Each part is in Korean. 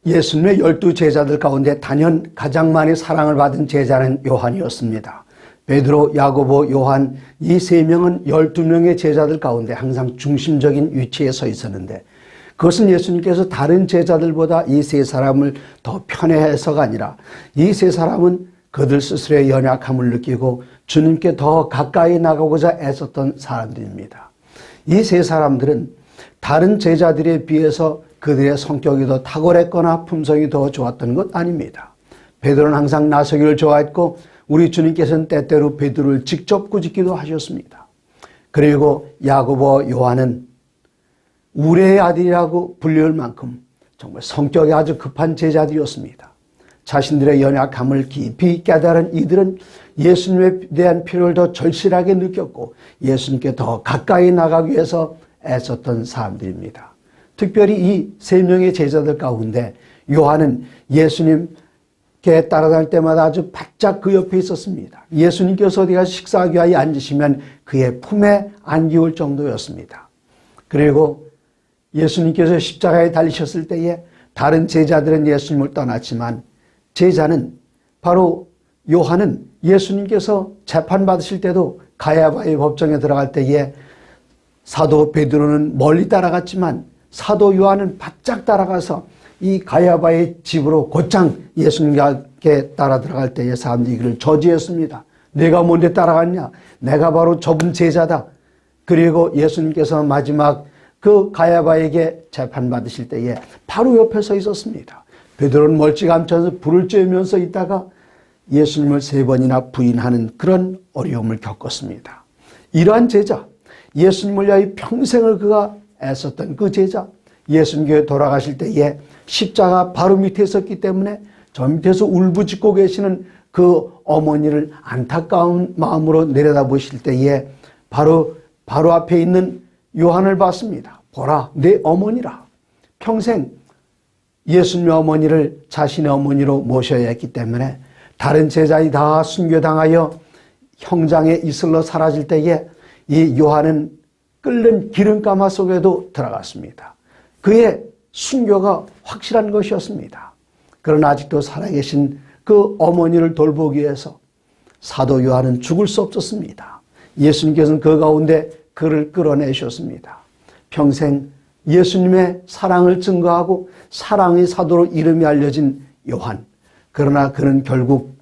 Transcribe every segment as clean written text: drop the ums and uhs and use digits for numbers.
예수님의 12제자들 가운데 단연 가장 많이 사랑을 받은 제자는 요한이었습니다. 베드로, 야고보, 요한 이 세 명은 12명의 제자들 가운데 항상 중심적인 위치에 서 있었는데, 그것은 예수님께서 다른 제자들보다 이 세 사람을 더 편애해서가 아니라 이 세 사람은 그들 스스로의 연약함을 느끼고 주님께 더 가까이 나가고자 애썼던 사람들입니다. 이 세 사람들은 다른 제자들에 비해서 그들의 성격이 더 탁월했거나 품성이 더 좋았던 것 아닙니다. 베드로는 항상 나서기를 좋아했고 우리 주님께서는 때때로 베드로를 직접 꾸짖기도 하셨습니다. 그리고 야고보, 요한은 우레의 아들이라고 불릴 만큼 정말 성격이 아주 급한 제자들이었습니다. 자신들의 연약함을 깊이 깨달은 이들은 예수님에 대한 필요를 더 절실하게 느꼈고 예수님께 더 가까이 나가기 위해서 애썼던 사람들입니다. 특별히 이 세 명의 제자들 가운데 요한은 예수님께 따라다닐 때마다 아주 바짝 그 옆에 있었습니다. 예수님께서 어디 가서 식사하기 위하여 앉으시면 그의 품에 안기울 정도였습니다. 그리고 예수님께서 십자가에 달리셨을 때에 다른 제자들은 예수님을 떠났지만 제자는 바로 요한은 예수님께서 재판받으실 때도 가야바의 법정에 들어갈 때에 사도 베드로는 멀리 따라갔지만 사도 요한은 바짝 따라가서 이 가야바의 집으로 곧장 예수님께 따라 들어갈 때에 사람들이 그를 저지했습니다. 내가 뭔데 따라갔냐? 내가 바로 저분 제자다. 그리고 예수님께서 마지막 그 가야바에게 재판받으실 때에 바로 옆에 서 있었습니다. 베드로는 멀찌감쳐서 불을 쬐면서 있다가 예수님을 3번이나 부인하는 그런 어려움을 겪었습니다. 이러한 제자, 예수님을 위하여 평생을 그가 애썼던 그 제자, 예수님께 돌아가실 때에 십자가 바로 밑에 있었기 때문에 저 밑에서 울부짖고 계시는 그 어머니를 안타까운 마음으로 내려다보실 때에 바로 앞에 있는 요한을 봤습니다. 보라, 내 어머니라. 평생 예수님의 어머니를 자신의 어머니로 모셔야 했기 때문에 다른 제자들이 다 순교당하여 형장에 이슬러 사라질 때에 이 요한은 끓는 기름가마 속에도 들어갔습니다. 그의 순교가 확실한 것이었습니다. 그러나 아직도 살아계신 그 어머니를 돌보기 위해서 사도 요한은 죽을 수 없었습니다. 예수님께서는 그 가운데 그를 끌어내셨습니다. 평생 예수님의 사랑을 증거하고 사랑의 사도로 이름이 알려진 요한. 그러나 그는 결국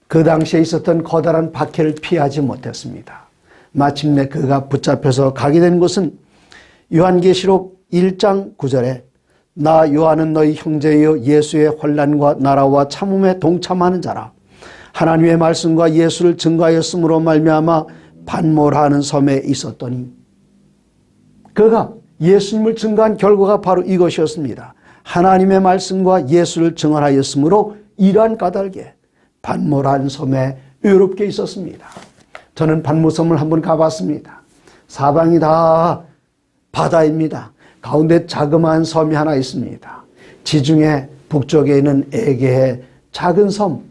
그 당시에 있었던 커다란 박해를 피하지 못했습니다. 마침내 그가 붙잡혀서 가게 된 곳은 요한계시록 1장 9절에 나 요한은 너희 형제여 예수의 환난과 나라와 참음에 동참하는 자라. 하나님의 말씀과 예수를 증거하였으므로 말미암아 반모라는 섬에 있었더니, 그가 예수님을 증거한 결과가 바로 이것이었습니다. 하나님의 말씀과 예수를 증언하였으므로 이러한 까닭에 반모라는 섬에 외롭게 있었습니다. 저는 반모섬을 한번 가봤습니다. 사방이 다 바다입니다. 가운데 자그마한 섬이 하나 있습니다. 지중해 북쪽에 있는 에게의 작은 섬,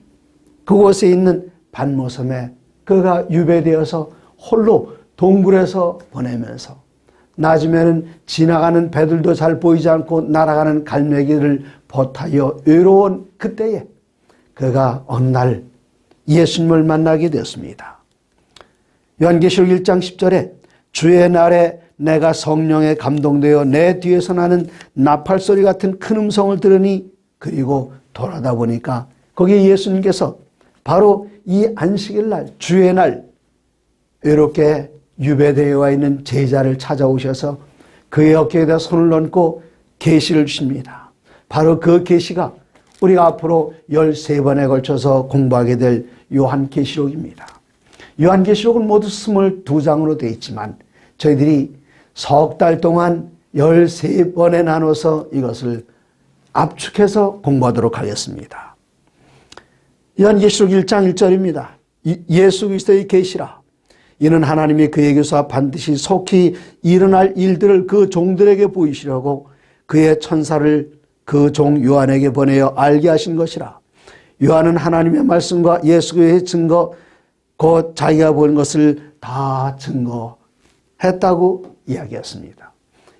그곳에 있는 반모섬에 그가 유배되어서 홀로 동굴에서 보내면서 낮이면은 지나가는 배들도 잘 보이지 않고 날아가는 갈매기를 벗하여 외로운 그때에 그가 어느 날 예수님을 만나게 되었습니다. 요한계시록 1장 10절에 주의 날에 내가 성령에 감동되어 내 뒤에서 나는 나팔소리 같은 큰 음성을 들으니, 그리고 돌아다 보니까 거기에 예수님께서 바로 이 안식일 날, 주의 날 외롭게 유배되어 있는 제자를 찾아오셔서 그의 어깨에다 손을 얹고 계시를 주십니다. 바로 그 계시가 우리가 앞으로 13번에 걸쳐서 공부하게 될 요한계시록입니다. 요한계시록은 모두 22장으로 되어 있지만 저희들이 석 달 동안 13번에 나눠서 이것을 압축해서 공부하도록 하겠습니다. 요한계시록 1장 1절입니다. 예수 그리스도의 계시라. 이는 하나님이 그에게서 반드시 속히 일어날 일들을 그 종들에게 보이시려고 그의 천사를 그 종 요한에게 보내어 알게 하신 것이라. 요한은 하나님의 말씀과 예수의 증거, 곧 자기가 본 것을 다 증거했다고 이야기했습니다.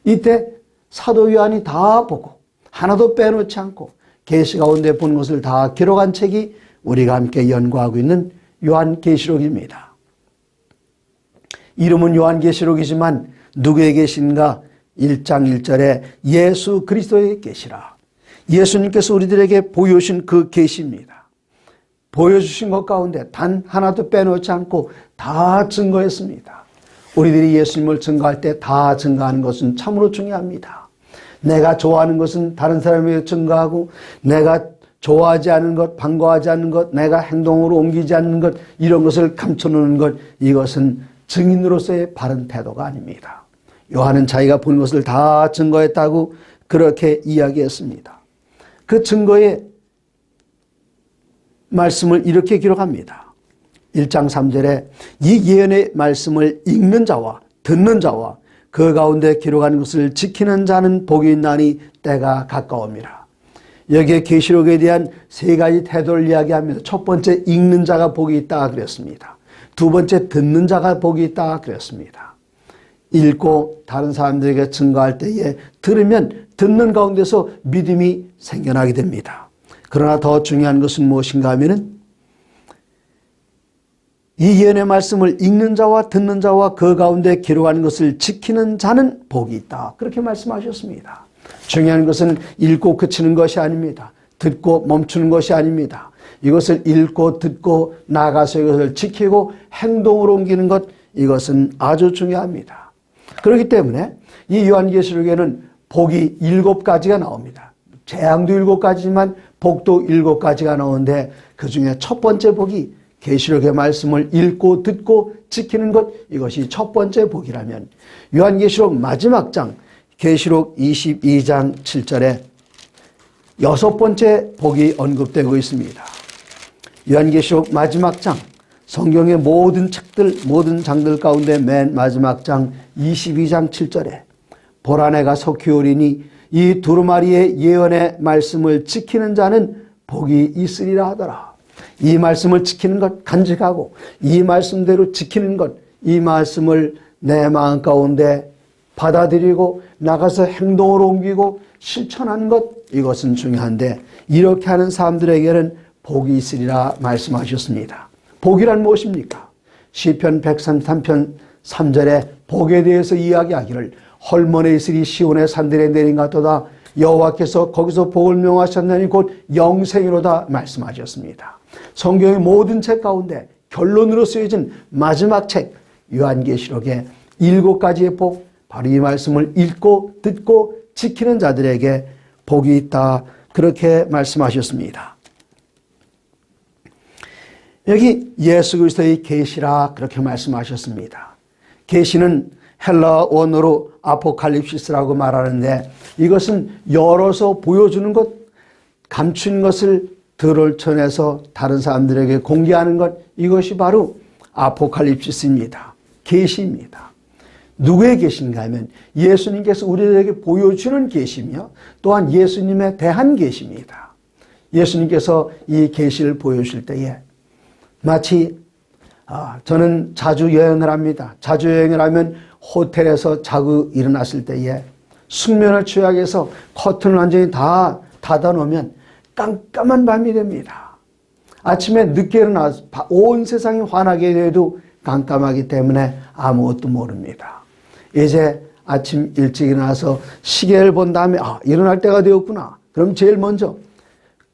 이때 사도 요한이 다 보고 하나도 빼놓지 않고 계시 가운데 본 것을 다 기록한 책이 우리가 함께 연구하고 있는 요한계시록입니다. 이름은 요한계시록이지만 누구의 계시인가? 1장 1절에 예수 그리스도의 계시라. 예수님께서 우리들에게 보여주신 그 계시입니다. 보여주신 것 가운데 단 하나도 빼놓지 않고 다 증거했습니다. 우리들이 예수님을 증거할 때 다 증거하는 것은 참으로 중요합니다. 내가 좋아하는 것은 다른 사람에게 증거하고, 내가 좋아하지 않은 것, 반가워하지 않는 것, 내가 행동으로 옮기지 않는 것, 이런 것을 감춰놓는 것, 이것은 증인으로서의 바른 태도가 아닙니다. 요한은 자기가 본 것을 다 증거했다고 그렇게 이야기했습니다. 그 증거의 말씀을 이렇게 기록합니다. 1장 3절에 이 예언의 말씀을 읽는 자와 듣는 자와 그 가운데 기록한 것을 지키는 자는 복이 있나니 때가 가까움이라. 여기에 계시록에 대한 세 가지 태도를 이야기합니다. 첫 번째, 읽는 자가 복이 있다 그랬습니다. 두 번째, 듣는 자가 복이 있다 그랬습니다. 읽고 다른 사람들에게 증거할 때에 들으면 듣는 가운데서 믿음이 생겨나게 됩니다. 그러나 더 중요한 것은 무엇인가 하면은 이 예언의 말씀을 읽는 자와 듣는 자와 그 가운데 기록한 것을 지키는 자는 복이 있다. 그렇게 말씀하셨습니다. 중요한 것은 읽고 그치는 것이 아닙니다. 듣고 멈추는 것이 아닙니다. 이것을 읽고 듣고 나아가서 이것을 지키고 행동으로 옮기는 것, 이것은 아주 중요합니다. 그렇기 때문에 이 요한계시록에는 복이 7가지가 나옵니다. 재앙도 7가지지만 복도 7가지가 나오는데 그중에 첫 번째 복이 계시록의 말씀을 읽고 듣고 지키는 것, 이것이 첫 번째 복이라면 요한계시록 마지막 장 계시록 22장 7절에 6번째 복이 언급되고 있습니다. 요한계시록 마지막 장, 성경의 모든 책들, 모든 장들 가운데 맨 마지막 장 22장 7절에 보라 내가 속히 오리니 이 두루마리의 예언의 말씀을 지키는 자는 복이 있으리라 하더라. 이 말씀을 지키는 것, 간직하고 이 말씀대로 지키는 것, 이 말씀을 내 마음 가운데 받아들이고 나가서 행동으로 옮기고 실천하는 것, 이것은 중요한데 이렇게 하는 사람들에게는 복이 있으리라 말씀하셨습니다. 복이란 무엇입니까? 시편 133편 3절에 복에 대해서 이야기하기를 헐몬에 있으리 시온의 산들에 내린 같도다. 여호와께서 거기서 복을 명하셨나니 곧 영생이로다 말씀하셨습니다. 성경의 모든 책 가운데 결론으로 쓰여진 마지막 책 요한계시록의 7가지의 복, 바로 이 말씀을 읽고 듣고 지키는 자들에게 복이 있다, 그렇게 말씀하셨습니다. 여기 예수 그리스도의 계시라 그렇게 말씀하셨습니다. 계시는 헬라 원어로 아포칼립시스라고 말하는데 이것은 열어서 보여주는 것, 감춘 것을 드러내서 다른 사람들에게 공개하는 것, 이것이 바로 아포칼립시스입니다. 계시입니다. 누구의 계시인가 하면 예수님께서 우리에게 보여주는 계시며 또한 예수님에 대한 계시입니다. 예수님께서 이 계시를 보여주실 때에 마치 저는 자주 여행을 합니다. 자주 여행을 하면 호텔에서 자고 일어났을 때에 숙면을 취하기 위해서 커튼을 완전히 다 닫아놓으면 깜깜한 밤이 됩니다. 아침에 늦게 일어나서 온 세상이 환하게 돼도 깜깜하기 때문에 아무것도 모릅니다. 이제 아침 일찍 일어나서 시계를 본 다음에 일어날 때가 되었구나. 그럼 제일 먼저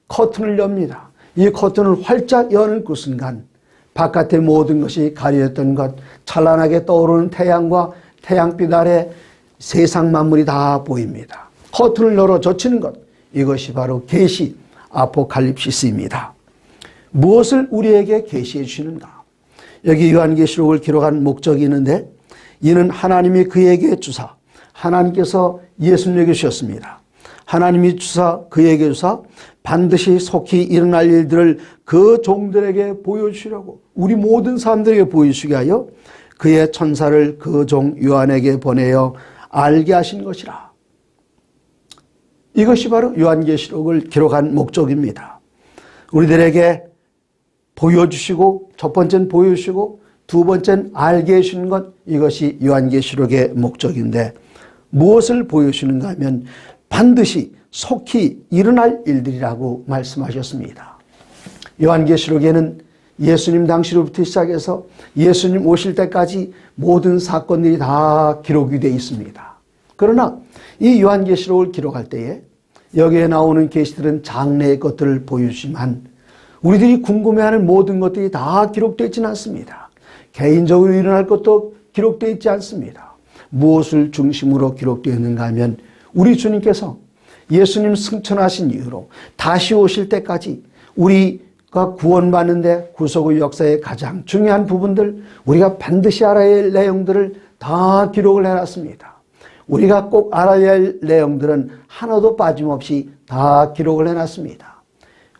커튼을 엽니다. 이 커튼을 활짝 여는 그 순간 바깥의 모든 것이 가려졌던 것, 찬란하게 떠오르는 태양과 태양빛 아래 세상 만물이 다 보입니다. 커튼을 열어 젖히는 것, 이것이 바로 계시, 아포칼립시스입니다. 무엇을 우리에게 계시해 주시는가? 여기 요한계시록을 기록한 목적이 있는데 이는 하나님이 그에게 주사, 하나님께서 예수님에게 주셨습니다. 하나님이 주사 그에게 주사 반드시 속히 일어날 일들을 그 종들에게 보여주시려고, 우리 모든 사람들에게 보여주시게 하여 그의 천사를 그 종 요한에게 보내어 알게 하신 것이라. 이것이 바로 요한계시록을 기록한 목적입니다. 우리들에게 보여주시고, 첫 번째는 보여주시고 두 번째는 알게 해주시는 것, 이것이 요한계시록의 목적인데 무엇을 보여주시는가 하면 반드시 속히 일어날 일들이라고 말씀하셨습니다. 요한계시록에는 예수님 당시로부터 시작해서 예수님 오실 때까지 모든 사건들이 다 기록이 되어 있습니다. 그러나 이 요한계시록을 기록할 때에 여기에 나오는 계시들은 장래의 것들을 보여주지만 우리들이 궁금해하는 모든 것들이 다 기록되어 있지는 않습니다. 개인적으로 일어날 것도 기록되어 있지 않습니다. 무엇을 중심으로 기록되어 있는가 하면 우리 주님께서 예수님 승천하신 이후로 다시 오실 때까지 우리가 구원받는데 구속의 역사의 가장 중요한 부분들, 우리가 반드시 알아야 할 내용들을 다 기록을 해놨습니다. 우리가 꼭 알아야 할 내용들은 하나도 빠짐없이 다 기록을 해놨습니다.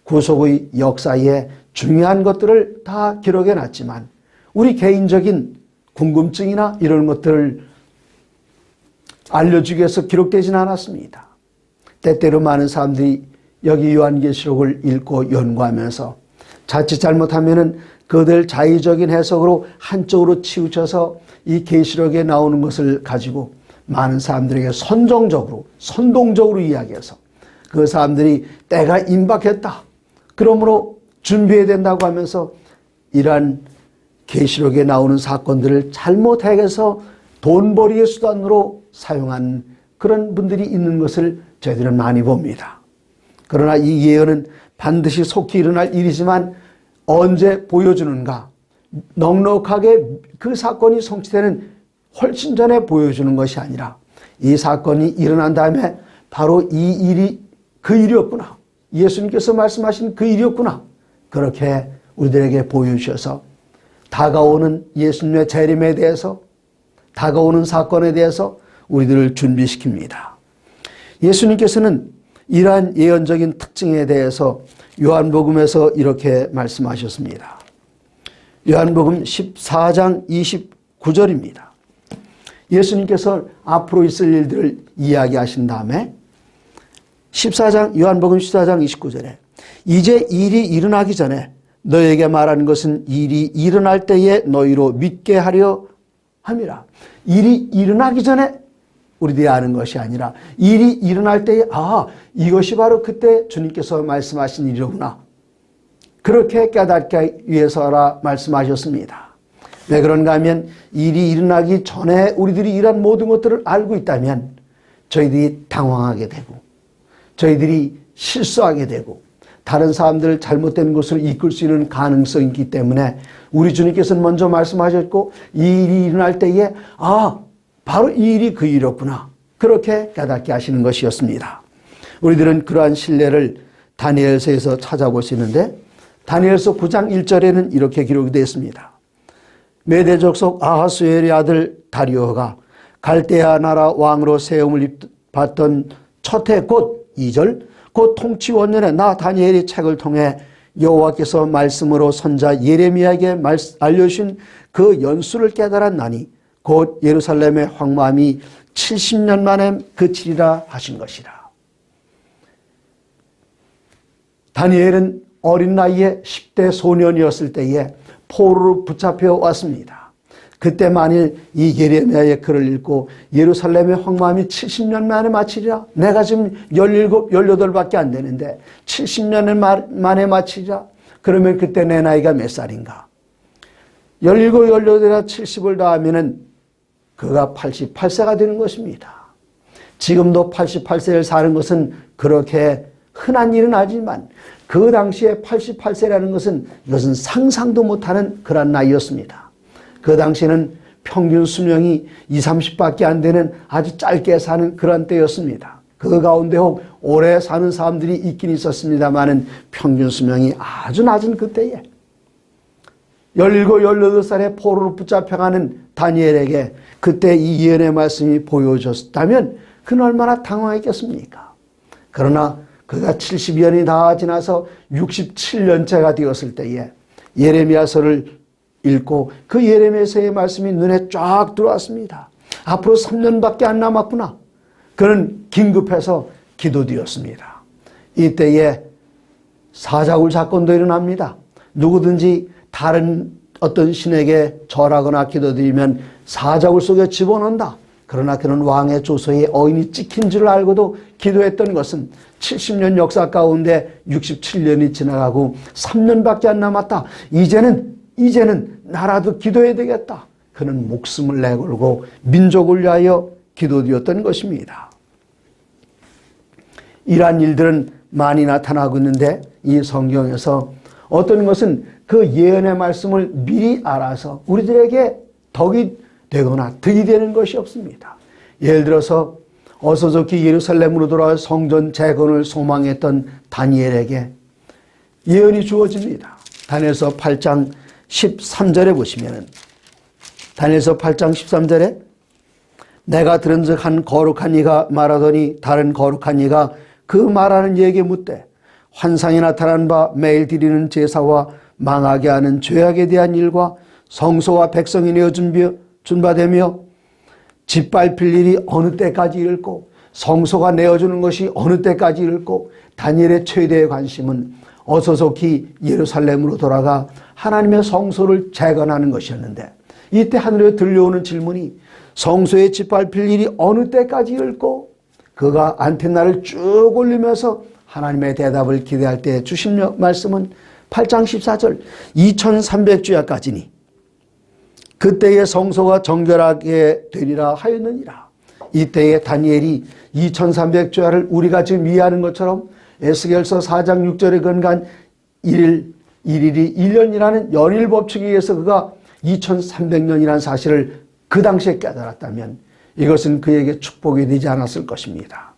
구속의 역사의 중요한 것들을 다 기록해놨지만 우리 개인적인 궁금증이나 이런 것들을 알려주기 위해서 기록되지는 않았습니다. 때때로 많은 사람들이 여기 요한계시록을 읽고 연구하면서 자칫 잘못하면은 그들 자의적인 해석으로 한쪽으로 치우쳐서 이 계시록에 나오는 것을 가지고 많은 사람들에게 선동적으로 이야기해서 그 사람들이 때가 임박했다, 그러므로 준비해야 된다고 하면서 이러한 계시록에 나오는 사건들을 잘못 해서 돈벌이의 수단으로 사용한 그런 분들이 있는 것을 저희들은 많이 봅니다. 그러나 이 예언은 반드시 속히 일어날 일이지만 언제 보여주는가? 넉넉하게 그 사건이 성취되는 훨씬 전에 보여주는 것이 아니라 이 사건이 일어난 다음에 바로 이 일이 그 일이었구나, 예수님께서 말씀하신 그 일이었구나, 그렇게 우리들에게 보여주셔서 다가오는 예수님의 재림에 대해서, 다가오는 사건에 대해서 우리들을 준비시킵니다. 예수님께서는 이러한 예언적인 특징에 대해서 요한복음에서 이렇게 말씀하셨습니다. 요한복음 14장 29절입니다. 예수님께서 앞으로 있을 일들을 이야기하신 다음에 요한복음 14장 29절에 이제 일이 일어나기 전에 너에게 말하는 것은 일이 일어날 때에 너희로 믿게 하려 함이라. 일이 일어나기 전에 우리들이 아는 것이 아니라 일이 일어날 때에 이것이 바로 그때 주님께서 말씀하신 일이구나, 그렇게 깨닫기 위해서라 말씀하셨습니다. 왜 그런가 하면 일이 일어나기 전에 우리들이 이런 모든 것들을 알고 있다면 저희들이 당황하게 되고 저희들이 실수하게 되고 다른 사람들을 잘못된 곳으로 이끌 수 있는 가능성이 있기 때문에 우리 주님께서는 먼저 말씀하셨고 이 일이 일어날 때에 바로 이 일이 그 일이었구나, 그렇게 깨닫게 하시는 것이었습니다. 우리들은 그러한 신뢰를 다니엘서에서 찾아볼 수 있는데 다니엘서 9장 1절에는 이렇게 기록이 되어 있습니다. 메대 족속 아하수엘의 아들 다리오가 갈대아 나라 왕으로 세움을 받던 첫 해 곧 2절 곧 통치 원년에 나 다니엘이 책을 통해 여호와께서 말씀으로 선자 예레미야에게 알려주신 그 연수를 깨달았나니 곧 예루살렘의 황무함이 70년 만에 그치리라 하신 것이라. 다니엘은 어린 나이에 10대 소년이었을 때에 포로로 붙잡혀 왔습니다. 그때 만일 이 예레미야의 글을 읽고 예루살렘의 황무함이 70년 만에 마치리라, 내가 지금 17, 18밖에 안 되는데 70년 만에 마치리라, 그러면 그때 내 나이가 몇 살인가? 17, 18이나 70을 더하면은 그가 88세가 되는 것입니다. 지금도 88세를 사는 것은 그렇게 흔한 일은 아니지만 그 당시에 88세라는 것은 이것은 상상도 못하는 그런 나이였습니다. 그 당시에는 평균 수명이 20, 30밖에 안 되는 아주 짧게 사는 그런 때였습니다. 그 가운데 혹 오래 사는 사람들이 있긴 있었습니다만은 평균 수명이 아주 낮은 그때에 17, 18살에 포로로 붙잡혀가는 다니엘에게 그때 이 예언의 말씀이 보여졌다면 그는 얼마나 당황했겠습니까? 그러나 그가 70년이 다 지나서 67년째가 되었을 때에 예레미야서를 읽고 그 예레미야서의 말씀이 눈에 쫙 들어왔습니다. 앞으로 3년밖에 안 남았구나. 그는 긴급해서 기도드렸습니다. 이때에 사자굴 사건도 일어납니다. 누구든지 다른 어떤 신에게 절하거나 기도드리면 사자굴 속에 집어넣는다. 그러나 그는 왕의 조서에 어인이 찍힌 줄 알고도 기도했던 것은 70년 역사 가운데 67년이 지나가고 3년밖에 안 남았다. 이제는 나라도 기도해야 되겠다. 그는 목숨을 내걸고 민족을 위하여 기도드렸던 것입니다. 이러한 일들은 많이 나타나고 있는데 이 성경에서 어떤 것은 그 예언의 말씀을 미리 알아서 우리들에게 덕이 되거나 득이 되는 것이 없습니다. 예를 들어서 어서 좋게 예루살렘으로 돌아와 성전 재건을 소망했던 다니엘에게 예언이 주어집니다. 다니엘서 8장 13절에 보시면은 다니엘서 8장 13절에 내가 들은즉 한 거룩한 이가 말하더니 다른 거룩한 이가 그 말하는 이에게 묻되 환상이 나타난 바 매일 드리는 제사와 망하게 하는 죄악에 대한 일과 성소와 백성이 내어 준바되며 짓밟힐 일이 어느 때까지 이를고 성소가 내어주는 것이 어느 때까지 이를고 다니엘의 최대의 관심은 어서 속히 예루살렘으로 돌아가 하나님의 성소를 재건하는 것이었는데 이때 하늘에 들려오는 질문이 성소에 짓밟힐 일이 어느 때까지 이를고 그가 안테나를 쭉 올리면서 하나님의 대답을 기대할 때 주신 말씀은 8장 14절 2300주야까지니 그때의 성소가 정결하게 되리라 하였느니라. 이때에 다니엘이 2300주야를 우리가 지금 이해하는 것처럼 에스겔서 4장 6절에 근간 1일이 1년이라는 연일 법칙에 의해서 그가 2300년이라는 사실을 그 당시에 깨달았다면 이것은 그에게 축복이 되지 않았을 것입니다.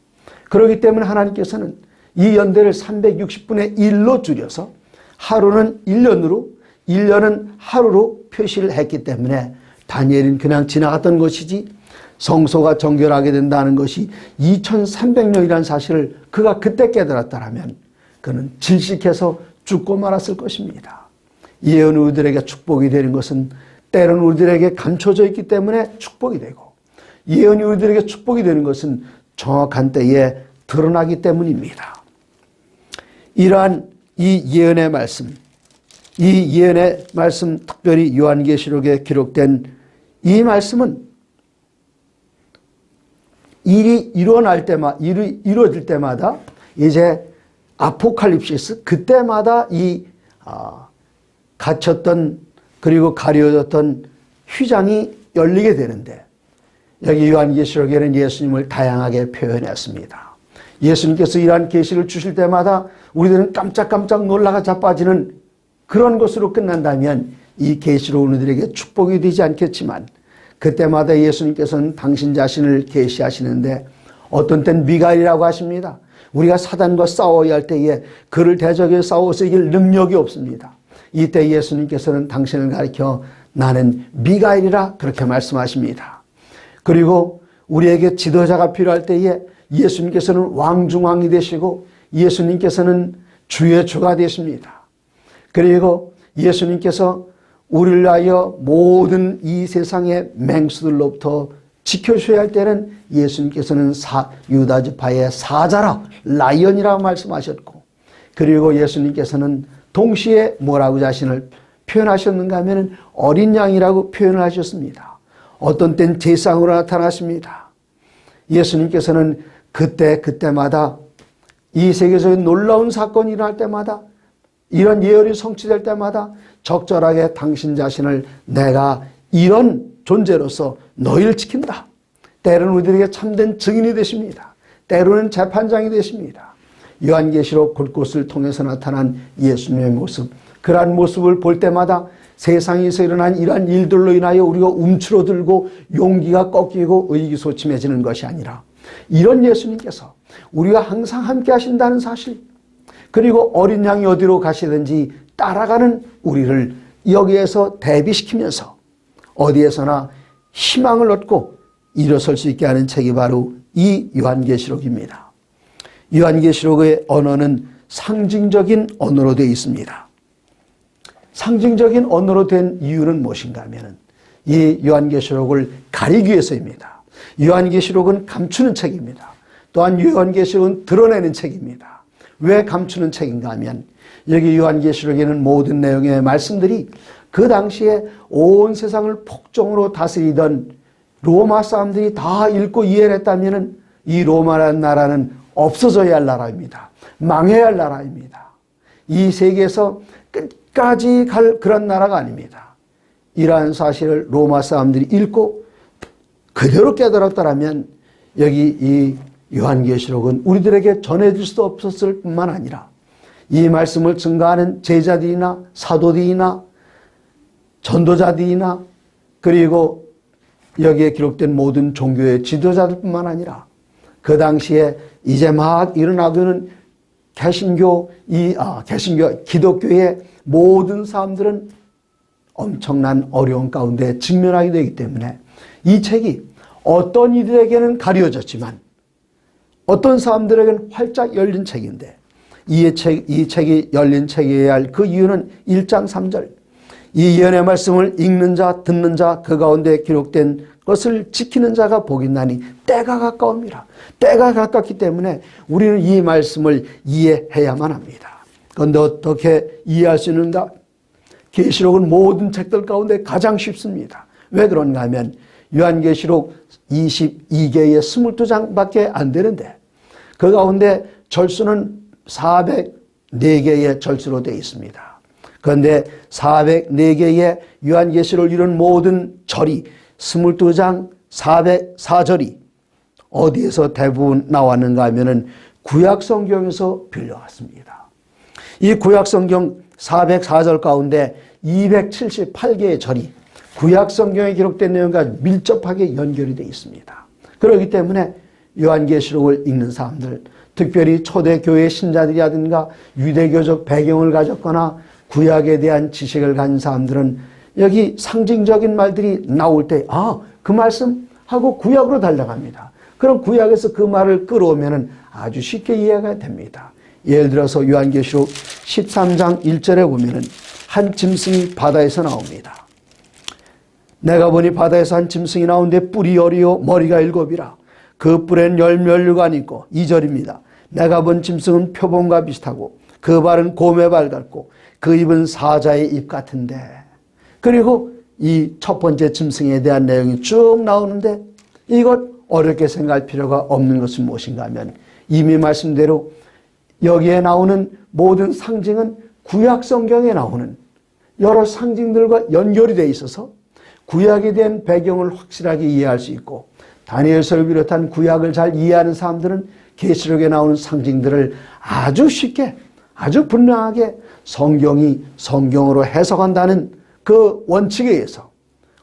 그렇기 때문에 하나님께서는 이 연대를 360분의 1로 줄여서 하루는 1년으로 1년은 하루로 표시를 했기 때문에 다니엘은 그냥 지나갔던 것이지 성소가 정결하게 된다는 것이 2300년이라는 사실을 그가 그때 깨달았다면 그는 질식해서 죽고 말았을 것입니다. 예언이 우리들에게 축복이 되는 것은 때로는 우리들에게 감춰져 있기 때문에 축복이 되고 예언이 우리들에게 축복이 되는 것은 정확한 때에 드러나기 때문입니다. 이러한 이 예언의 말씀, 특별히 요한계시록에 기록된 이 말씀은 일이 이루어질 때마다 이제 아포칼립시스 그때마다 이 갇혔던 그리고 가려졌던 휘장이 열리게 되는데 여기 요한계시록에는 예수님을 다양하게 표현했습니다. 예수님께서 이러한 계시를 주실 때마다 우리들은 깜짝깜짝 놀라가 자빠지는 그런 것으로 끝난다면 이 계시로 우리들에게 축복이 되지 않겠지만 그때마다 예수님께서는 당신 자신을 계시하시는데 어떤 땐 미가엘이라고 하십니다. 우리가 사단과 싸워야 할 때에 그를 대적해 싸워서 이길 능력이 없습니다. 이때 예수님께서는 당신을 가리켜 나는 미가엘이라 그렇게 말씀하십니다. 그리고 우리에게 지도자가 필요할 때에 예수님께서는 왕중왕이 되시고 예수님께서는 주의 주가 되십니다. 그리고 예수님께서 우리를 위하여 모든 이 세상의 맹수들로부터 지켜주셔야 할 때는 예수님께서는 유다 지파의 사자라 라이언이라고 말씀하셨고 그리고 예수님께서는 동시에 뭐라고 자신을 표현하셨는가 하면 어린 양이라고 표현을 하셨습니다. 어떤 땐 제상으로 나타나십니다. 예수님께서는 그때마다 이 세계적인 놀라운 사건이 일어날 때마다 이런 예언이 성취될 때마다 적절하게 당신 자신을 내가 이런 존재로서 너희를 지킨다. 때로는 우리들에게 참된 증인이 되십니다. 때로는 재판장이 되십니다. 요한계시록 곳곳을 통해서 나타난 예수님의 모습, 그러한 모습을 볼 때마다 세상에서 일어난 이러한 일들로 인하여 우리가 움츠러들고 용기가 꺾이고 의기소침해지는 것이 아니라 이런 예수님께서 우리가 항상 함께 하신다는 사실, 그리고 어린 양이 어디로 가시든지 따라가는 우리를 여기에서 대비시키면서 어디에서나 희망을 얻고 일어설 수 있게 하는 책이 바로 이 요한계시록입니다. 요한계시록의 언어는 상징적인 언어로 되어 있습니다. 상징적인 언어로 된 이유는 무엇인가 하면 이 요한계시록을 가리기 위해서입니다. 요한계시록은 감추는 책입니다. 또한 요한계시록은 드러내는 책입니다. 왜 감추는 책인가 하면 여기 요한계시록에는 모든 내용의 말씀들이 그 당시에 온 세상을 폭정으로 다스리던 로마 사람들이 다 읽고 이해를 했다면 이 로마라는 나라는 없어져야 할 나라입니다. 망해야 할 나라입니다. 이 세계에서 끝까지 갈 그런 나라가 아닙니다. 이러한 사실을 로마 사람들이 읽고 그대로 깨달았다면 여기 이 요한계시록은 우리들에게 전해질 수 없었을 뿐만 아니라 이 말씀을 증거하는 제자들이나 사도들이나 전도자들이나 그리고 여기에 기록된 모든 종교의 지도자들뿐만 아니라 그 당시에 이제 막 일어나고 있는 기독교의 모든 사람들은 엄청난 어려움 가운데 직면하게 되기 때문에 이 책이 어떤 이들에게는 가려졌지만 어떤 사람들에게는 활짝 열린 책인데 이 책이 열린 책이어야 할 그 이유는 1장 3절 이 예언의 말씀을 읽는 자 듣는 자 그 가운데 기록된 것을 지키는 자가 복이 있나니 때가 가까웁니다. 때가 가깝기 때문에 우리는 이 말씀을 이해해야만 합니다. 그런데 어떻게 이해할 수 있는가? 계시록은 모든 책들 가운데 가장 쉽습니다. 왜 그런가 하면 요한계시록 22개의 22장밖에 안 되는데 그 가운데 절수는 404개의 절수로 되어 있습니다. 그런데 404개의 요한계시록을 이룬 모든 절이 22장 404절이 어디에서 대부분 나왔는가 하면은 구약성경에서 빌려왔습니다. 이 구약성경 404절 가운데 278개의 절이 구약성경에 기록된 내용과 밀접하게 연결이 되어 있습니다. 그렇기 때문에 요한계시록을 읽는 사람들, 특별히 초대교회 신자들이라든가 유대교적 배경을 가졌거나 구약에 대한 지식을 가진 사람들은 여기 상징적인 말들이 나올 때 그 말씀하고 구약으로 달려갑니다. 그럼 구약에서 그 말을 끌어오면 아주 쉽게 이해가 됩니다. 예를 들어서 요한계시록 13장 1절에 보면 한 짐승이 바다에서 나옵니다. 내가 보니 바다에서 한 짐승이 나오는데 뿔이 10이요 머리가 7이라 그 뿔에는 10면류관이 있고 2절입니다. 내가 본 짐승은 표범과 비슷하고 그 발은 곰의 발 같고 그 입은 사자의 입 같은데 그리고 이 첫 번째 짐승에 대한 내용이 쭉 나오는데 이것 어렵게 생각할 필요가 없는 것은 무엇인가 하면 이미 말씀대로 여기에 나오는 모든 상징은 구약 성경에 나오는 여러 상징들과 연결이 되어 있어서 구약에 대한 배경을 확실하게 이해할 수 있고 다니엘서를 비롯한 구약을 잘 이해하는 사람들은 계시록에 나오는 상징들을 아주 쉽게 아주 분명하게 성경이 성경으로 해석한다는 그 원칙에 의해서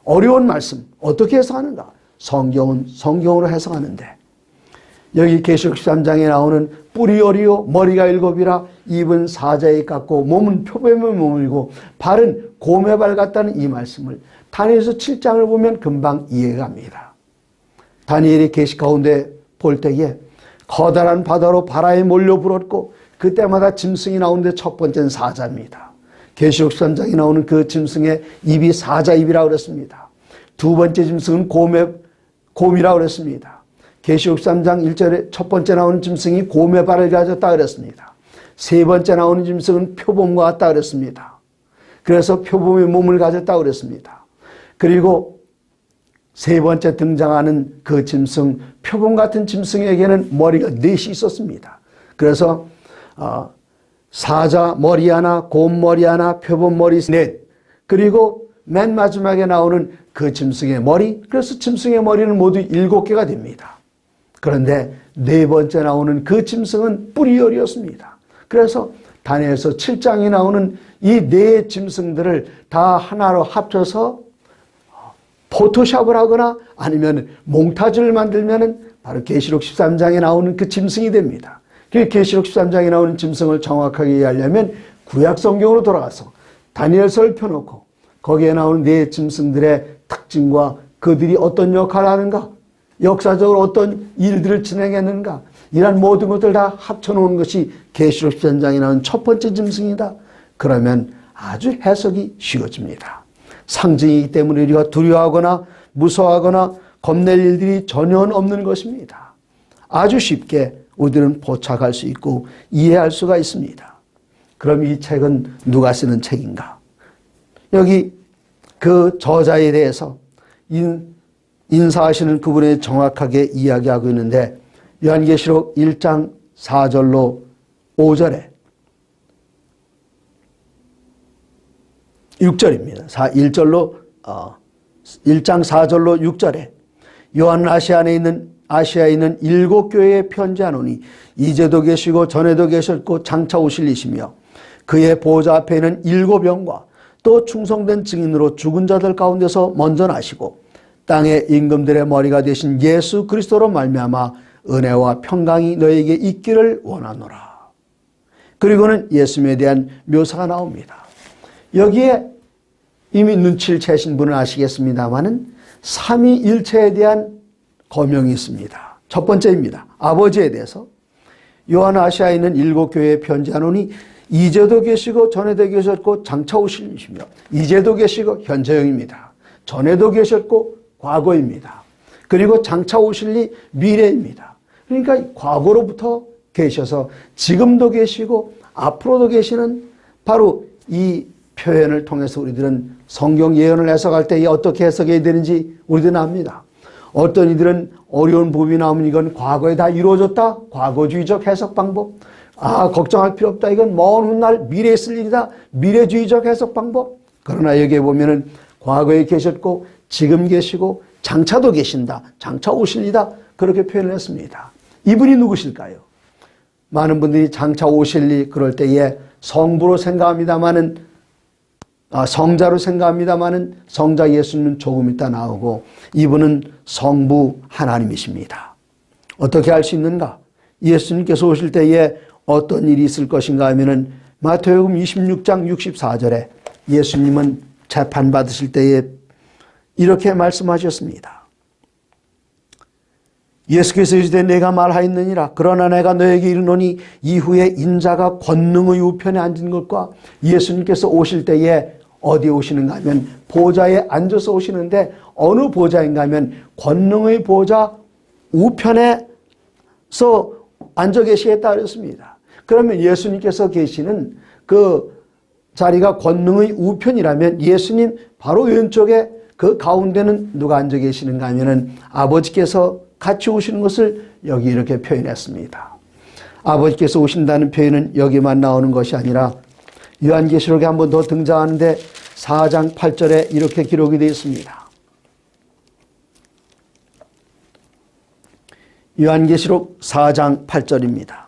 어려운 말씀 어떻게 해석하는가? 성경은 성경으로 해석하는데 여기 계시록 13장에 나오는 뿔이 10이요 머리가 7이라 입은 사자의 입 같고 몸은 표범의 몸이고 발은 곰의 발 같다는 이 말씀을 다니엘서 7장을 보면 금방 이해가 갑니다. 다니엘이 계시 가운데 볼 때에 커다란 바다로 바다에 몰려 불었고 그때마다 짐승이 나오는데 첫 번째는 사자입니다. 계시록 13장에 나오는 그 짐승의 입이 사자 입이라고 그랬습니다. 두 번째 짐승은 곰이라고 그랬습니다. 계시록 13장 1절에 첫 번째 나오는 짐승이 곰의 발을 가졌다 그랬습니다. 세 번째 나오는 짐승은 표범과 같다 그랬습니다. 그래서 표범의 몸을 가졌다 그랬습니다. 그리고 세 번째 등장하는 그 짐승, 표범 같은 짐승에게는 머리가 넷이 있었습니다. 그래서 사자 머리 하나, 곰 머리 하나, 표범 머리 넷, 그리고 맨 마지막에 나오는 그 짐승의 머리, 그래서 짐승의 머리는 모두 7개가 됩니다. 그런데 네 번째 나오는 그 짐승은 뿔이 10이었습니다. 그래서 다니엘서 7장에 나오는 이 네 짐승들을 다 하나로 합쳐서 포토샵을 하거나 아니면 몽타주를 만들면 바로 계시록 13장에 나오는 그 짐승이 됩니다. 계시록 13장에 나오는 짐승을 정확하게 이해하려면 구약 성경으로 돌아가서 다니엘서를 펴놓고 거기에 나오는 네 짐승들의 특징과 그들이 어떤 역할을 하는가, 역사적으로 어떤 일들을 진행했는가, 이런 모든 것들 다 합쳐놓은 것이 계시록 13장에 나오는 첫 번째 짐승이다. 그러면 아주 해석이 쉬워집니다. 상징이기 때문에 우리가 두려워하거나 무서워하거나 겁낼 일들이 전혀 없는 것입니다. 아주 쉽게 우리들은 포착할 수 있고 이해할 수가 있습니다. 그럼 이 책은 누가 쓰는 책인가? 여기 그 저자에 대해서 이 인사하시는 그분이 정확하게 이야기하고 있는데 요한계시록 1장 4절로 5절에 6절입니다. 1장 4절로 6절에 요한은 아시아에 있는 7교회에 편지하노니 이제도 계시고 전에도 계셨고 장차 오실 이시며 그의 보좌 앞에 있는 7영과 또 충성된 증인으로 죽은 자들 가운데서 먼저 나시고 땅의 임금들의 머리가 되신 예수 그리스도로 말미암아 은혜와 평강이 너에게 있기를 원하노라. 그리고는 예수님에 대한 묘사가 나옵니다. 여기에 이미 눈치를 채신 분은 아시겠습니다마는 삼위일체에 대한 거명이 있습니다. 첫 번째입니다. 아버지에 대해서 요한 아시아에 있는 7교회에 편지하노니 이제도 계시고 전에도 계셨고 장차 오실 이시며 이제도 계시고 현재형입니다. 전에도 계셨고 과거입니다. 그리고 장차 오실 이 미래입니다. 그러니까 과거로부터 계셔서 지금도 계시고 앞으로도 계시는 바로 이 표현을 통해서 우리들은 성경 예언을 해석할 때 어떻게 해석해야 되는지 우리들은 압니다. 어떤 이들은 어려운 부분이 나오면 이건 과거에 다 이루어졌다. 과거주의적 해석 방법. 걱정할 필요 없다. 이건 먼 훗날 미래에 있을 일이다. 미래주의적 해석 방법. 그러나 여기에 보면은 과거에 계셨고 지금 계시고 장차도 계신다. 장차 오실 이다. 그렇게 표현을 했습니다. 이분이 누구실까요? 많은 분들이 장차 오실 이 그럴 때에 성부로 생각합니다마는 성자로 생각합니다마는 성자 예수님은 조금 있다 나오고 이분은 성부 하나님이십니다. 어떻게 알 수 있는가? 예수님께서 오실 때에 어떤 일이 있을 것인가 하면은 마태복음 26장 64절에 예수님은 재판받으실 때에 이렇게 말씀하셨습니다. 예수께서 이르시되 내가 말하였느니라. 그러나 내가 너에게 이르노니 이후에 인자가 권능의 우편에 앉은 것과 예수님께서 오실 때에 어디에 오시는가 하면 보좌에 앉아서 오시는데 어느 보좌인가 하면 권능의 보좌 우편에서 앉아 계시겠다 그랬습니다. 그러면 예수님께서 계시는 그 자리가 권능의 우편이라면 예수님 바로 왼쪽에 그 가운데는 누가 앉아 계시는가 하면은 아버지께서 같이 오시는 것을 여기 이렇게 표현했습니다. 아버지께서 오신다는 표현은 여기만 나오는 것이 아니라 요한계시록에 한 번 더 등장하는데 4장 8절에 이렇게 기록이 되어 있습니다. 요한계시록 4장 8절입니다.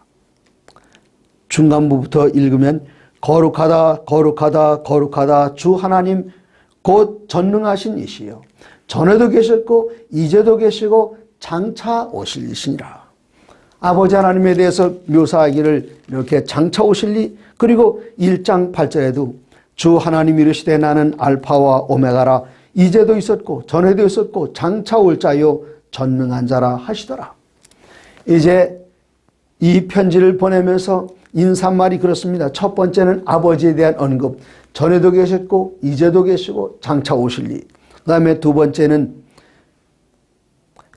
중간부부터 읽으면 거룩하다 거룩하다 거룩하다 주 하나님 곧 전능하신 이시여 전에도 계셨고 이제도 계시고 장차 오실 이시니라. 아버지 하나님에 대해서 묘사하기를 이렇게 장차 오실 이 그리고 1장 8절에도 주 하나님 이르시되 나는 알파와 오메가라 이제도 있었고 전에도 있었고 장차 올 자요 전능한 자라 하시더라. 이제 이 편지를 보내면서 인사말이 그렇습니다. 첫 번째는 아버지에 대한 언급. 전에도 계셨고 이제도 계시고 장차 오실 이. 그 다음에 두 번째는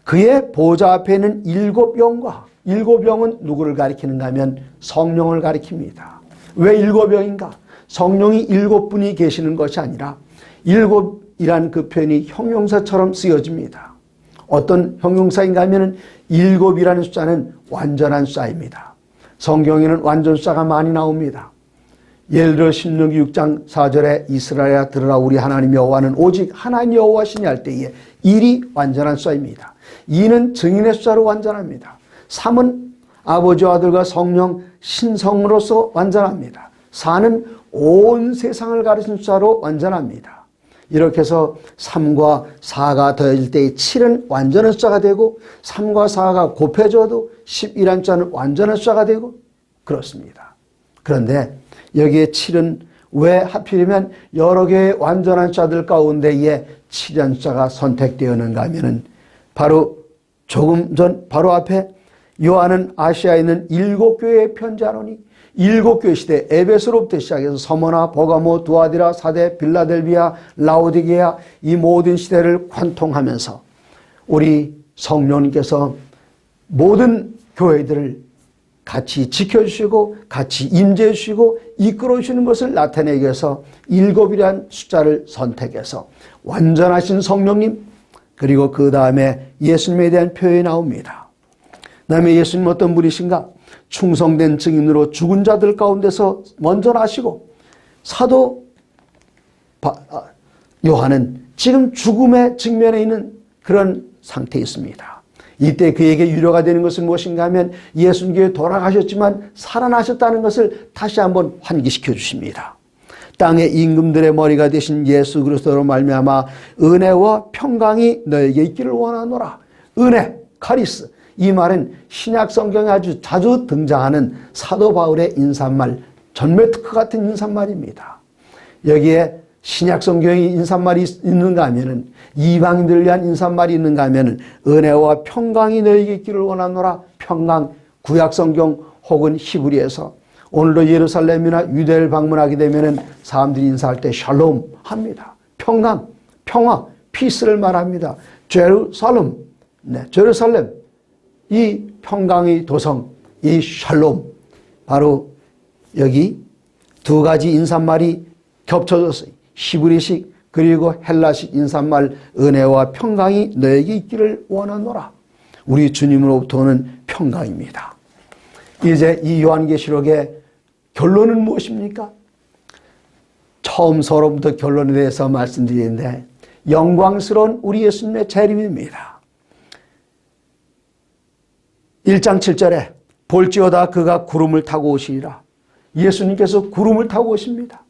그의 보좌 앞에 있는 7영과 7영은 누구를 가리키는가 하면 성령을 가리킵니다. 왜 7영인가? 성령이 7분이 계시는 것이 아니라 7이란 그 표현이 형용사처럼 쓰여집니다. 어떤 형용사인가 하면 7이라는 숫자는 완전한 숫자입니다. 성경에는 완전 숫자가 많이 나옵니다. 예를 들어 신명기 6장 4절에 이스라엘아 들으라 우리 하나님 여호와는 오직 하나님 여호와시니 할 때에 1이 완전한 숫자입니다. 2는 증인의 숫자로 완전합니다. 3은 아버지와 아들과 성령 신성으로서 완전합니다. 4는 온 세상을 가리신 숫자로 완전합니다. 이렇게 해서 3과 4가 더해질 때에 7은 완전한 숫자가 되고 3과 4가 곱해져도 11이라는 숫자는 완전한 숫자가 되고 그렇습니다. 그런데 여기에 7은 왜 하필이면 여러 개의 완전한 숫자들 가운데에 7이라는 숫자가 선택되었는가 하면은 바로 조금 전 바로 앞에 요한은 아시아에 있는 7교회에 편지하노니 7교회 시대 에베소로부터 시작해서 서머나 버가모 두아디라 사데 빌라델비아 라오디게아 이 모든 시대를 관통하면서 우리 성령님께서 모든 교회들을 같이 지켜주시고 같이 임재해 주시고 이끌어 주시는 것을 나타내기 위해서 7이라는 숫자를 선택해서 완전하신 성령님 그리고 그 다음에 예수님에 대한 표현이 나옵니다. 그 다음에 예수님 어떤 분이신가? 충성된 증인으로 죽은 자들 가운데서 먼저 나시고 사도 요한은 지금 죽음의 직면에 있는 그런 상태에 있습니다. 이때 그에게 유료가 되는 것은 무엇인가 하면 예수님께 돌아가셨지만 살아나셨다는 것을 다시 한번 환기시켜 주십니다. 땅의 임금들의 머리가 되신 예수 그리스도로 말미암아 은혜와 평강이 너에게 있기를 원하노라. 은혜, 카리스, 이 말은 신약 성경에 아주 자주 등장하는 사도 바울의 인사말, 전매 특허 같은 인사말입니다. 여기에 신약 성경에 인사말이 있는가 하면은 이방인들을 위한 인사말이 있는가 하면은 은혜와 평강이 너에게 있기를 원하노라. 평강, 구약 성경 혹은 히브리에서 오늘도 예루살렘이나 유대를 방문하게 되면은 사람들이 인사할 때 샬롬 합니다. 평강, 평화, 피스를 말합니다. 제루살렘, 제루살렘. 이 평강의 도성, 이 샬롬. 바로 여기 두 가지 인사말이 겹쳐졌어요. 히브리식 그리고 헬라식 인사말 은혜와 평강이 너에게 있기를 원하노라. 우리 주님으로부터 오는 평강입니다. 이제 이 요한계시록의 결론은 무엇입니까? 처음서로부터 결론에 대해서 말씀드리는데 영광스러운 우리 예수님의 재림입니다. 1장 7절에 볼지어다 그가 구름을 타고 오시리라. 예수님께서 구름을 타고 오십니다.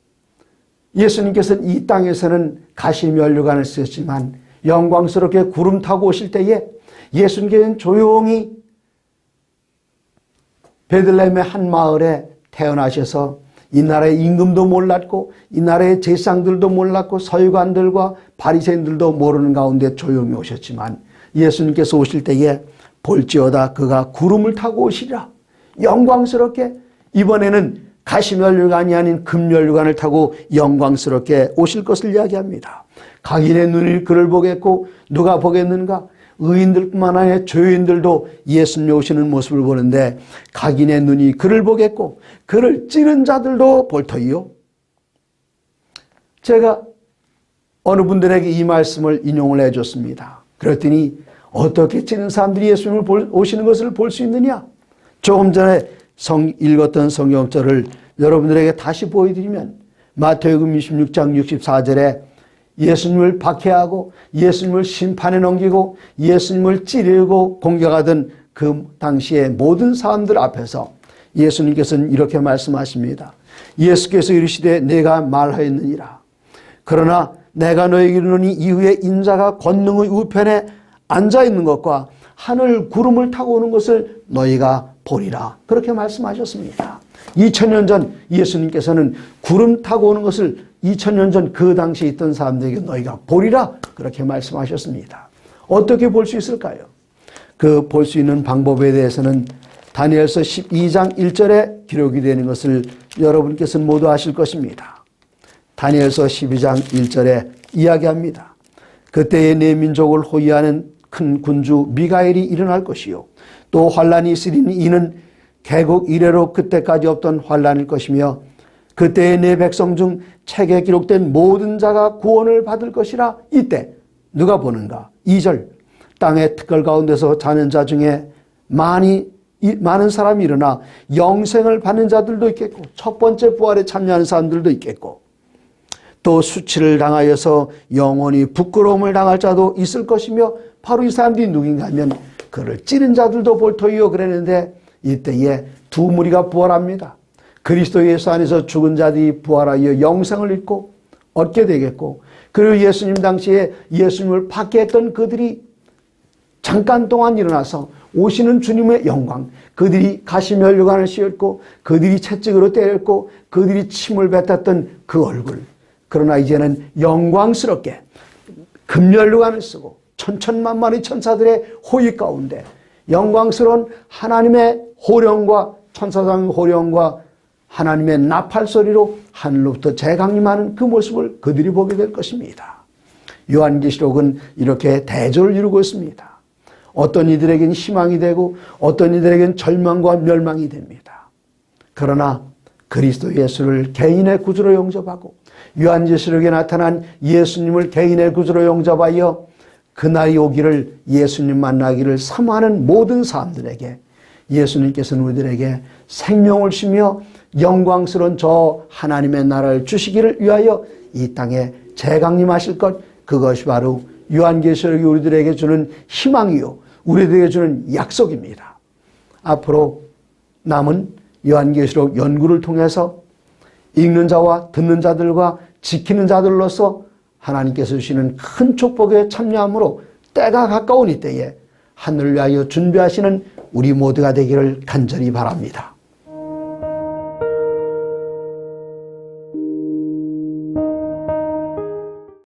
예수님께서는 이 땅에서는 가시면류관을 쓰셨지만 영광스럽게 구름 타고 오실 때에 예수님께서는 조용히 베들레헴의 한 마을에 태어나셔서 이 나라의 임금도 몰랐고 이 나라의 제사장들도 몰랐고 서기관들과 바리새인들도 모르는 가운데 조용히 오셨지만 예수님께서 오실 때에 볼지어다 그가 구름을 타고 오시리라. 영광스럽게 이번에는 가시면류관이 아닌 금면류관을 타고 영광스럽게 오실 것을 이야기합니다. 각인의 눈이 그를 보겠고 누가 보겠는가? 의인들뿐만 아니라 죄인들도 예수님 오시는 모습을 보는데 각인의 눈이 그를 보겠고 그를 찌른 자들도 볼 터이요. 제가 어느 분들에게 이 말씀을 인용을 해줬습니다. 그랬더니 어떻게 찌른 사람들이 예수님을 오시는 것을 볼 수 있느냐? 조금 전에 읽었던 성경절을 여러분들에게 다시 보여드리면 마태복음 26장 64절에 예수님을 박해하고 예수님을 심판에 넘기고 예수님을 찌르고 공격하던 그 당시의 모든 사람들 앞에서 예수님께서는 이렇게 말씀하십니다. 예수께서 이르시되 내가 말하였느니라. 그러나 내가 너에게 이르노니 이후에 인자가 권능의 우편에 앉아있는 것과 하늘 구름을 타고 오는 것을 너희가 보리라. 그렇게 말씀하셨습니다. 2000년 전 예수님께서는 구름 타고 오는 것을 2000년 전 그 당시에 있던 사람들에게 너희가 보리라. 그렇게 말씀하셨습니다. 어떻게 볼 수 있을까요? 그 볼 수 있는 방법에 대해서는 다니엘서 12장 1절에 기록이 되는 것을 여러분께서는 모두 아실 것입니다. 다니엘서 12장 1절에 이야기합니다. 그때에 내 민족을 호위하는 큰 군주 미가엘이 일어날 것이요 또 환란이 있으리니 이는 개국 이래로 그때까지 없던 환란일 것이며 그때에 내 백성 중 책에 기록된 모든 자가 구원을 받을 것이라. 이때 누가 보는가? 2절 땅의 특걸 가운데서 자는 자 중에 많은 사람이 일어나 영생을 받는 자들도 있겠고 첫 번째 부활에 참여하는 사람들도 있겠고 또 수치를 당하여서 영원히 부끄러움을 당할 자도 있을 것이며 바로 이 사람들이 누군가 하면 그를 찌른 자들도 볼 터이요 그랬는데 이때에 두 무리가 부활합니다. 그리스도 예수 안에서 죽은 자들이 부활하여 영생을 얻게 되겠고 그리고 예수님 당시에 예수님을 박해했던 그들이 잠깐 동안 일어나서 오시는 주님의 영광, 그들이 가시면류관을 씌웠고 그들이 채찍으로 때렸고 그들이 침을 뱉었던 그 얼굴, 그러나 이제는 영광스럽게 금면류관을 쓰고 천천만만의 천사들의 호위 가운데 영광스러운 하나님의 호령과 천사장의 호령과 하나님의 나팔 소리로 하늘로부터 재강림하는 그 모습을 그들이 보게 될 것입니다. 요한계시록은 이렇게 대조를 이루고 있습니다. 어떤 이들에게는 희망이 되고 어떤 이들에게는 절망과 멸망이 됩니다. 그러나 그리스도 예수를 개인의 구주로 영접하고 요한계시록에 나타난 예수님을 개인의 구주로 영접하여 그날이 오기를, 예수님 만나기를 사모하는 모든 사람들에게 예수님께서는 우리들에게 생명을 주며 영광스러운 저 하나님의 나라를 주시기를 위하여 이 땅에 재강림하실 것, 그것이 바로 요한계시록이 우리들에게 주는 희망이요, 우리들에게 주는 약속입니다. 앞으로 남은 요한계시록 연구를 통해서 읽는 자와 듣는 자들과 지키는 자들로서 하나님께서 주시는 큰 축복에 참여함으로 때가 가까운 이때에 하늘을 위하여 준비하시는 우리 모두가 되기를 간절히 바랍니다.